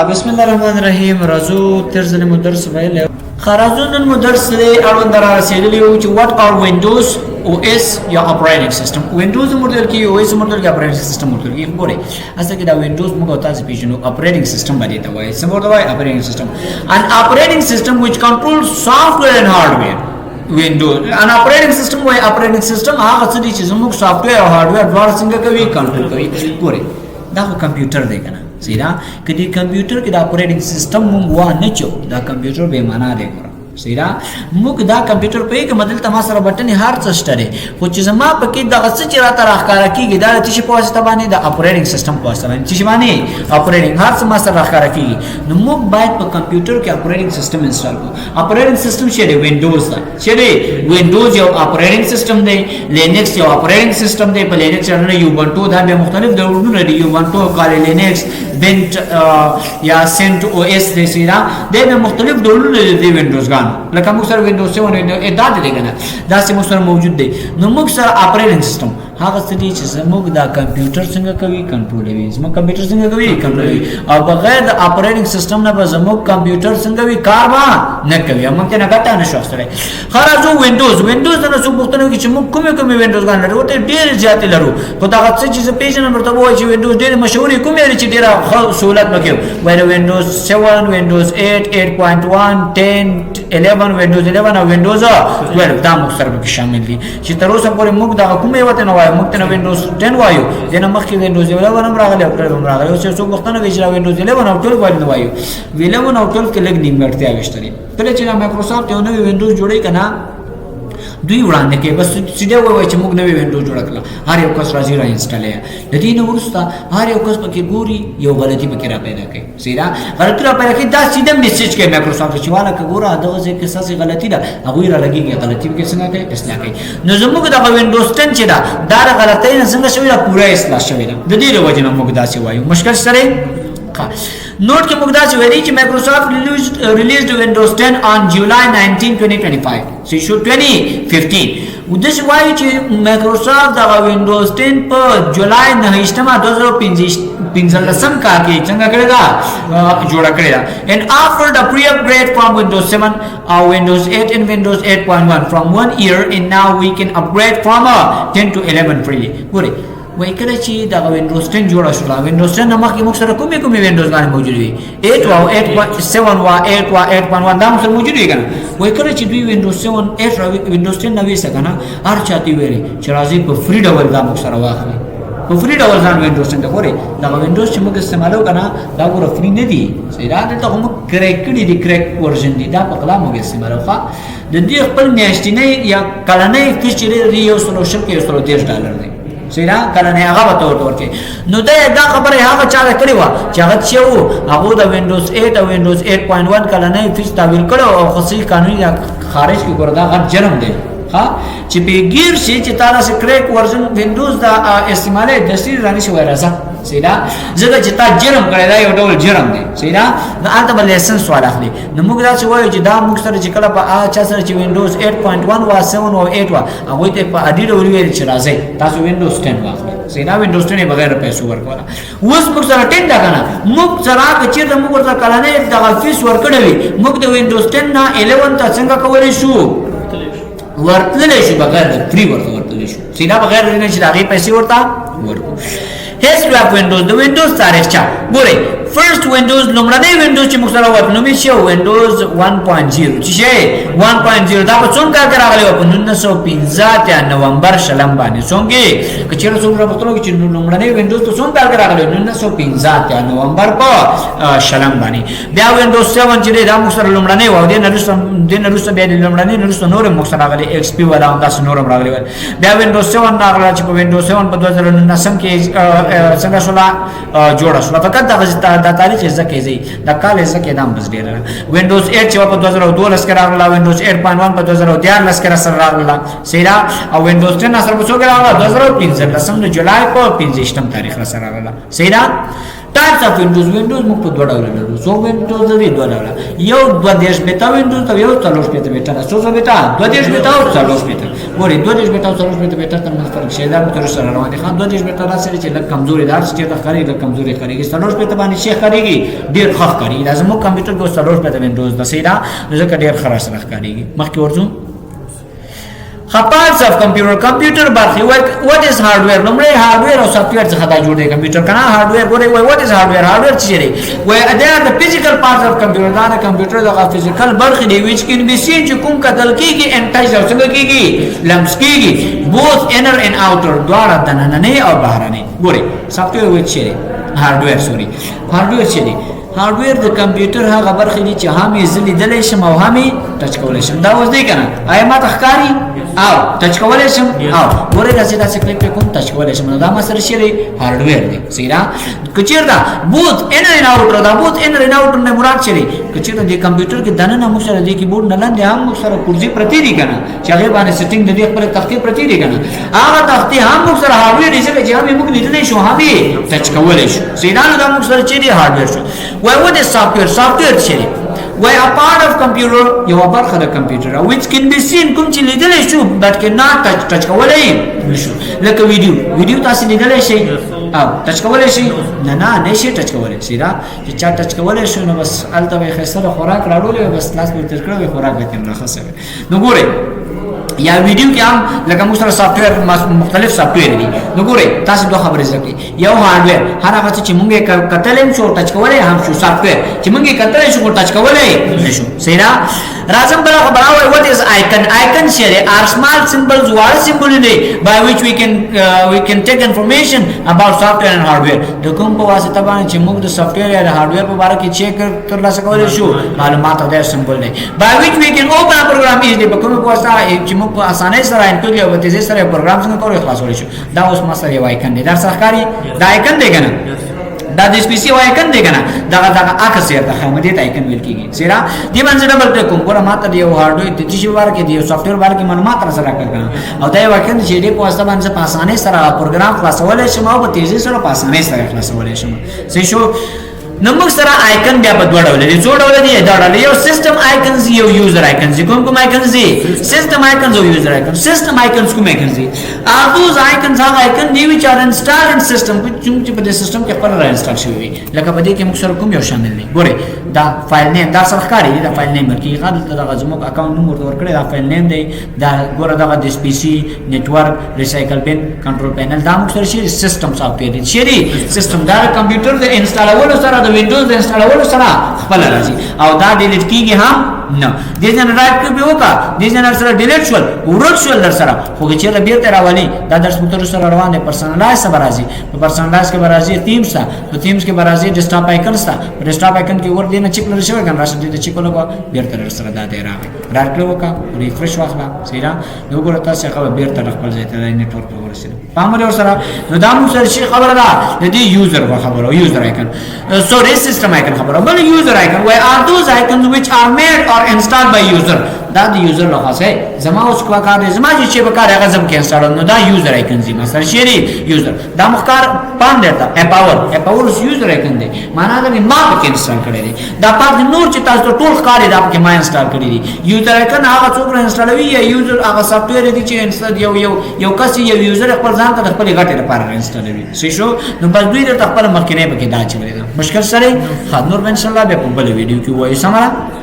بسم الله الرحمن الرحیم راځو تر ځل مو درس ویل خرازون مو درس لري اړوند را رسیدلی او چې what are windows OS یا operating system windows مودل کې OS مودل کې operating system مودل کې ګوره اصل کې دا windows موږ تاسو پیژنو operating system باندې ته وایي څه ورته وایي operating system an operating system which controls software and hardware windows an operating system وایي operating system هغه څه دي چې زموږ software او hardware دواړه څنګه کوي کنټرول کوي ګوره دا کمپیوټر دی کنه سیدا کدی کمپیوټر کې دا اپریټینګ سیستم مونږ و نه چو دا کمپیوټر به معنا دی ګره سیدا موږ دا کمپیوټر په کې مدل تما سره بټن هر څه شته خو چې زما په کې د غڅ چې راته راخاره کیږي دا چې په واسطه باندې د اپریټینګ سیستم په واسطه باندې چې باندې اپریټینګ هر څه ما سره راخاره کیږي نو موږ باید په کمپیوټر کې اپریټینګ سیستم انسټال کړو اپریټینګ سیستم چې دی وینډوز دا چې دی وینډوز یو اپریټینګ سیستم دی لینکس یو اپریټینګ سیستم دی په لینکس باندې یوبنټو دا به مختلف ډولونه دي یوبنټو کال لینکس بنت یا سنت او اس دې سیدا د مختلف ډولونه دي وینډوز ګان لکه موږ سره وینډوز 7 اعداد دي کنه دا سه موږ سره موجود دي نو موږ سره اپریټینګ سیستم هغه څه دي چې موږ دا کمپیوټر څنګه کوي کنټرولوي زموږ کمپیوټر څنګه کوي کنټرولوي او بغیر د اپریټینګ سیستم نه به زموږ کمپیوټر څنګه وي کار نه کوي موږ ته نه ګټه نشو سره خرازو وینډوز نه څو پوښتنه کوي چې موږ کومه وینډوز ګان لرو ته ډیر زیات لرو خو دا څه چې پیژنه مرته وایي چې وینډوز ډیر مشهور کومه لري چې ډیر سہولت مکه وایي وینډوز 7 وینډوز 8 8.1 10 11 وینډوز 11 او وینډوز 12 دا موږ سره شامل دي چې تر اوسه پورې موږ دا کومه وته نه وایو موږ ته وینډوز 10 وایو دنه مخکې وینډوز 11 هم راغلی او 12 هم راغلی او څو وختونه ویل وینډوز 11 او 12 وایو 11 او 12 کې لګ نیمګړتیا وشتري کله چې مایکروسافټ یو نوې وینډوز جوړی کنه دوی وړاندې کې بس سیده وایي چې موږ نوې وینډوز جوړ کړل هر یو کس راځي را انسټال یې د دې نو ورسته هر یو کس پکې ګوري یو غلطي پکې را پیدا کوي سیدا غلطي را پیدا کوي دا سیده میسج کوي مایکروسافټ چې والا ګوره دا ځکه ساسي غلطي ده هغه را لګيږي غلطي پکې څنګه کوي اصلاح کوي نو زموږ د وینډوز 10 چې دا غلطي نه څنګه شوی دا پوره اصلاح شوی ده د دې وجه نه موږ دا څه وایو مشکل سره نوٹ کې موږ دا چې وایي چې مایکروسافټ released Windows 10 on July 19 2025 so issue 2015 ودش وایي چې مایکروسافټ دا Windows 10 په جولای 9 2015 کال کې څنګه کړی دا جوړ کړی دا and offered a pre-upgrade from Windows 7 or Windows 8 and Windows 8.1 from 1 year and now we can upgrade from 10 to 11 freely ګورئ وای کله چې دا وینډوز 10 جوړ شو وینډوز 10 مخکې موږ سره کومې وینډوز باندې موجود وي 8 او 8.7 او 8 او 8.1 دا موږ سره موجود وي کنه وای کله چې دوی وینډوز 7 8 او وینډوز 10 نوې څنګه هر چاته ویلي چې راځي په فری ډول دا موږ سره واخلي په فری ډول ځان وینډوز 10 ته ګوري دا وینډوز چې موږ استعمالو کنه دا ګوره فری نه دی سیدا ته موږ کریک کړی دی کریک ورژن دی دا په کلا موږ استعمالو ښه د دې خپل میاشتنی یا کلنۍ فیس چې یو سولوشن کې $110 دی سیدا کله نه هغه به ورته نو دا خبره هغه چا کړی و چې هغه چې وو هغه د وینډوز 8 او وینډوز 8.1 کله نه فیس تعویل کړو او خصوصي قانوني خارج کې ګوردا غټ جرم دی ها چې بغیر شي چې تاسو سره کریک ورژن وینډوز دا استعماله د سری رانی شوی راځه سیدا زګه چې تا جرم کړی دا یو ډول جرم دی سیدا دا انت بل لایسنس سوال اخلي نو موږ دا چې وایو چې دا موږ سره چې کله په چا سره چې وینډوز 8.1 او 7 او 8 هغه ته په اډي ډول ویل چې راځي تاسو وینډوز 10 واخلئ سیدا وینډوز 10 بغیر پیسو ورکولا اوس موږ سره 10 دا کنه موږ سره چې موږ ورته کله نه د فیس ورکړوي موږ د وینډوز 10 نه 11 ته څنګه کولای شو ورتللی شو بغیر د فری ورتللی شو سیدا بغیر د نه چې هغه پیسې ورته ورکو history of Windows the Windows تاریخ چا ګورئ فرست وینډوز لومړنی وینډوز چې موږ سره ورنومې شو وینډوز 1.0 چې شي 1.0 دا په څوم کال کې راغلی و په 1915 نومبر شلم باندې څنګه کچېره څوم راپورته چې لومړنی وینډوز په څوم کال کې راغلی 1915 نومبر په شلم باندې بیا وینډوز 7 چې دا موږ سره لومړنی و د نرسته بیا د لومړنی نرسته نور موږ سره راغلی ایکس پی ولا هم تاسو نور راغلی بیا وینډوز 7 راغلی چې په وینډوز 7 په 2019 کې څنګه شولا جوړ شو فقط دا تاریخ ځکه زی دا کال ځکه دام بس ډیر وینډوز 8 چې په 2012 کې راغله وینډوز 8.1 په 2013 کې سره راغله سیدا او وینډوز 10 سره په څو کې راغله 2015 د جولای په 15 تاریخ سره راغله سیدا ټایپس اف وینډوز موږ په دوه ډول لرو سو وینډوز د دوه ډول یو 22 بیتا وینډوز ته یو 30 بیتا بیتا سو بیتا 22 بیتا او 30 بیتا ګوري 22 بیتا او 30 بیتا تر منځ فرق شي دا تر سره روان دي خان 22 بیتا راځي چې لږ کمزوري دار چې د خاري د کمزوري خاريږي 30 بیتا باندې شي خاريږي ډیر خف خاريږي لازم کمپیوټر کو 30 بیتا وینډوز د سیدا ځکه ډیر خراب سره خاريږي مخکې ورځو parts of computer برخه what is hardware نمبر hardware او software څخه دا جوړ دی کمپیوټر کنه hardware ګورې what is hardware څه دی they are the physical parts of computer دا کمپیوټر دغه physical برخه دی which can be seen چې کوم کتل کیږي and touch او څنګه کیږي لمس کیږي both inner and outer دواړه دننه او بهرنه ګورې software which دی hardware څه دی هارډویر د کمپیوټر هغه برخه دي چې هم یې لیدلای شم او هم یې ټچ کولای شم دا اوس دی کنه آیا ما تخکاری او ټچ کولای شم او ګورې دا چې کلیک کوم ټچ کولای شم دا ما سره شری هارډویر دی سیرا کچیر دا بوت انر ان اوټر دا بوت انر ان اوټر نه مراد شری کچیر د کمپیوټر کې دنه مو سره دی کیبورډ نه لاندې هم سره کورسي پرتی دی کنه چې هغه باندې سیټینګ د دې خپل تختې پرتی دی کنه هغه تختې هم سره هارډویر دی چې هم موږ لیدلای شو هم یې ټچ کولای شو سیرا دا موږ سره چې دی هارډویر شو what is software چیرې why a part of computer یو برخه د کمپیوټر which can be seen کوم چې لیدلای شو but cannot touch کولای نشو لکه ویډیو تاسو لیدلای شئ او ټچ کولای شئ نه نشي ټچ کولای شئ دا چې چا ټچ کولای شو نو بس الته به خسته خوراک راړولې بس لاس به تر کړو خوراک به تم راخصه نو ګوره یا ویډیو کې هم لکه موږ سره سافټویر مختلف سافټویر دي نو ګورئ تاسو دوه خبرې زده یو هارډویر هر هغه چې موږ کتلې شو ټچ کولای هم شو سافټویر چې موږ کتلې شو ټچ کولای نشو سیدا راځم بل خبره وای what is icon share are small symbols or symbol دی by which we can take information about software and hardware د کوم په واسطه باندې چې موږ د سافټویر یا هارډویر په اړه کې چیک ترلاسه کولای شو معلومات او د سمبل دی by which we can open a program easily په کوم په واسطه چې موږ په اسانۍ سره انټرنیټ او تیزی سره پروګرام څنګه کولای خلاصول شو دا اوس مسله یو آیکن دی دا سرکاري دا آیکن دی کنه دا د سپیسی آیکن دی کنه دا عکس یې ته خامدې آیکن ویل کیږي سیرا دی باندې ډبل کلیک کوم ګوره ماته دی یو هارډویر د تیشي ور کې دی سافټویر ور کې معلومات را سره کړم او دا یو آیکن چې دی په واسطه باندې په اسانۍ سره پروګرام خلاصول شم او په تیزی سره په اسانۍ سره خلاصول شم څه شو نو موږ سره آیکن بیا په دوه ډول دي څو ډول دي دا ډول یو سیستم آیکنز یو یوزر آیکنز کوم آیکنز دي سیستم آیکنز او یوزر آیکنز سیستم آیکنز کوم آیکنز دي those icons هغه آیکن دی which are installed in system چې په دې سیستم کې خپل را انسټال شوی وي لکه په دې کې موږ سره کوم یو شامل دي ګوره دا فایل نیم دا سره ښکاري دا فایل نیم کې غلط دا زموږ اکاونټ نمبر ورکړی دا فایل نیم دی دا ګوره دا د پی سي نتورک ریسایکل پین کنټرول پینل دا موږ سره شي سیستم سافټویر دي شي سیستم دا کمپیوټر د انسټالولو سره د وینډوز د انسټالولو سره خپل راځي او دا ډیلیټ کیږي هم نه دې جن رائټ کړو وکا دې جن سره ډیلیټ شول ورک شول در سره خو چې ربیر ته راولي دا درس متر سره روان دي پرسنلایز سره راځي په پرسنلایز کې راځي تیمز ته په تیمز کې راځي ډیسکټاپ آیکن ته ډیسکټاپ آیکن کې ور دې نه چیک لري شوی ګان راځي دې چیک لګو بیر تر سره دا دی راغی رائټ کړو وکا ریفرش واخلا سیرا نو ګور تاسو خبر بیر تر خپل ځای ته نیټورک ورسېد پامره ور سره نو دا موږ سره شي خبره ده دې یوزر خبره یوزر آیکن سوري سیستم آیکن خبره بل یوزر آیکن وای ار دوز آیکنز which are made or installed by user دا د یوزر لخوا زما اوس کو کار دی زما چې په کار هغه زم کې انسټال نو دا یوزر آیکن زی مثلا شری یوزر دا مخکار پام دیتا اپاور یوزر آیکن دی معنا دا ما په انسټال کړی دی دا پات نور چې تاسو ټول کار دی په ما انسټال کړی دی یوزر آیکن هغه څوک انسټال وی یا یوزر هغه سافټویر دی چې انسټال یو کس یو یوزر خپل ځان ته خپل غټه لپاره انسټال وی څه شو نو بس دوی ته خپل مخکینه پکې دا چي مشکل سره نور ان شاء الله به په بل ویډیو کې وایي سمره